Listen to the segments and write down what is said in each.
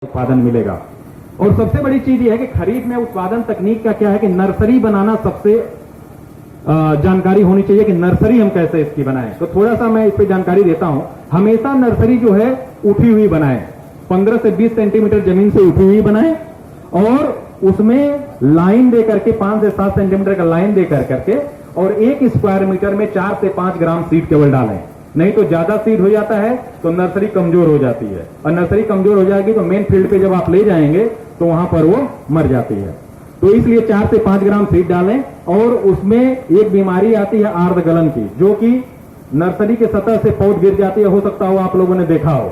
उत्पादन मिलेगा। और सबसे बड़ी चीज यह है कि खरीफ में उत्पादन तकनीक का क्या है कि नर्सरी बनाना सबसे जानकारी होनी चाहिए कि नर्सरी हम कैसे इसकी बनाएं। तो थोड़ा सा मैं इस पे जानकारी देता हूं। हमेशा नर्सरी जो है उठी हुई बनाएं, 15 से 20 सेंटीमीटर जमीन से उठी हुई बनाएं और उसमें लाइन दे करके 5 से 7 सेंटीमीटर का लाइन दे करके और 1 स्क्वायर मीटर में 4 से 5 ग्राम सीड केवल डालें। नहीं तो ज्यादा सीड हो जाता है तो नर्सरी कमजोर हो जाती है और नर्सरी कमजोर हो जाएगी तो मेन फील्ड पे जब आप ले जाएंगे तो वहां पर वो मर जाती है। तो इसलिए 4 से 5 ग्राम सीड डालें। और उसमें एक बीमारी आती है आर्द्र गलन की, जो कि नर्सरी के सतह से पौध गिर जाती है, हो सकता हो आप लोगों ने देखा हो।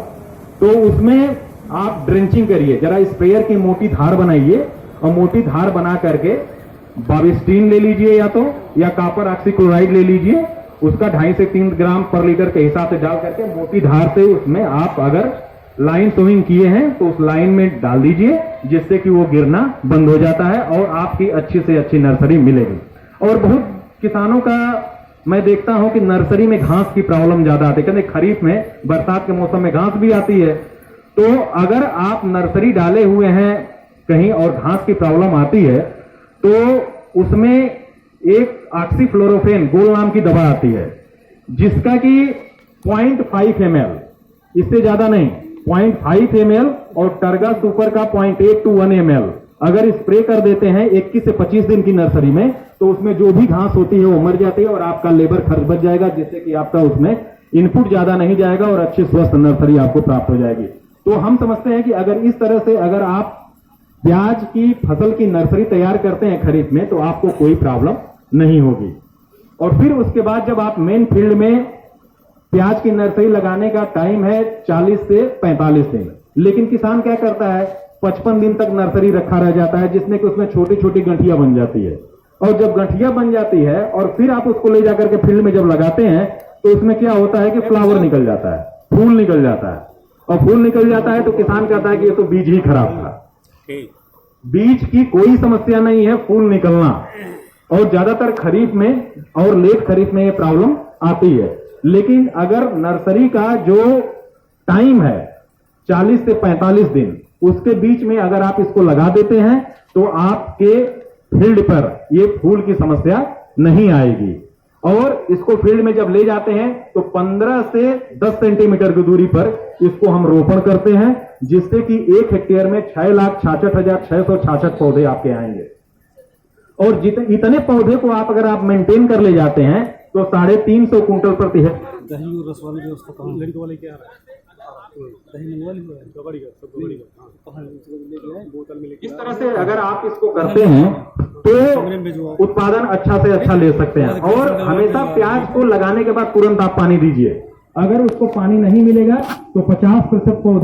तो उसमें आप ड्रेंचिंग करिए, जरा स्प्रेयर की मोटी धार बनाइए और मोटी धार बना करके बाविस्टीन ले लीजिए या कॉपर ऑक्सीक्लोराइड ले लीजिए, उसका 2.5 से 3 ग्राम पर लीटर के हिसाब से डाल करके मोटी धार से उसमें आप अगर लाइन सोइंग किए हैं तो उस लाइन में डाल दीजिए, जिससे कि वो गिरना बंद हो जाता है और आपकी अच्छी से अच्छी नर्सरी मिलेगी। और बहुत किसानों का मैं देखता हूं कि नर्सरी में घास की प्रॉब्लम ज्यादा आती है, कहते खरीफ में बरसात के मौसम में घास भी आती है। तो अगर आप नर्सरी डाले हुए हैं कहीं और घास की प्रॉब्लम आती है तो उसमें एक ऑक्सीफ्लोरोफेन गोल नाम की दवा आती है, जिसका कि 0.5 ml, इससे ज्यादा नहीं, 0.5 ml और टर्गा सुपर का 0.8 to 1 ml अगर स्प्रे कर देते हैं 21 से 25 दिन की नर्सरी में, तो उसमें जो भी घास होती है वो मर जाती है और आपका लेबर खर्च बच जाएगा, जिससे कि आपका उसमें इनपुट ज्यादा नहीं जाएगा और अच्छी स्वस्थ नर्सरी आपको प्राप्त हो जाएगी। तो हम समझते हैं कि अगर इस तरह से अगर आप प्याज की फसल की नर्सरी तैयार करते हैं खरीफ में तो आपको कोई प्रॉब्लम नहीं होगी। और फिर उसके बाद जब आप मेन फील्ड में प्याज की नर्सरी लगाने का टाइम है 40 से 45 दिन, लेकिन किसान क्या करता है 55 दिन तक नर्सरी रखा रह जाता है, जिसमें कि उसमें छोटी छोटी गंठियां बन जाती है। और जब गंठियां बन जाती है और फिर आप उसको ले जाकर के फील्ड में जब लगाते हैं तो उसमें क्या होता है कि फ्लावर निकल जाता है, फूल निकल जाता है। और फूल निकल जाता है तो किसान कहता है कि ये तो बीज ही खराब था। बीज की कोई समस्या नहीं है, फूल निकलना। और ज्यादातर खरीफ में और लेट खरीफ में ये प्रॉब्लम आती है। लेकिन अगर नर्सरी का जो टाइम है 40 से 45 दिन, उसके बीच में अगर आप इसको लगा देते हैं तो आपके फील्ड पर ये फूल की समस्या नहीं आएगी। और इसको फील्ड में जब ले जाते हैं तो 15 से 10 सेंटीमीटर की दूरी पर इसको हम रोपण करते हैं, जिससे कि 1 हेक्टेयर में 6,66,666 पौधे आपके आएंगे। और इतने पौधे को आप अगर आप मेंटेन कर ले जाते हैं तो 350 कुंटल प्रति हेक्टेयर। दही और रस वाली व्यवस्था कहाँ लड़के वाले क्या रहा है? दही वाली है कबड्डी का सब कबड्डी का कहाँ लेके आए बोतल में लेके। इस तरह से अगर आप इसको करते हैं तो उत्पादन अच्छा से अच्छा ले सकते हैं। और हमेशा प्याज को लगाने के बाद तुरंत आप पानी दीजिए। अगर उसको पानी नहीं मिलेगा तो 50% पौधे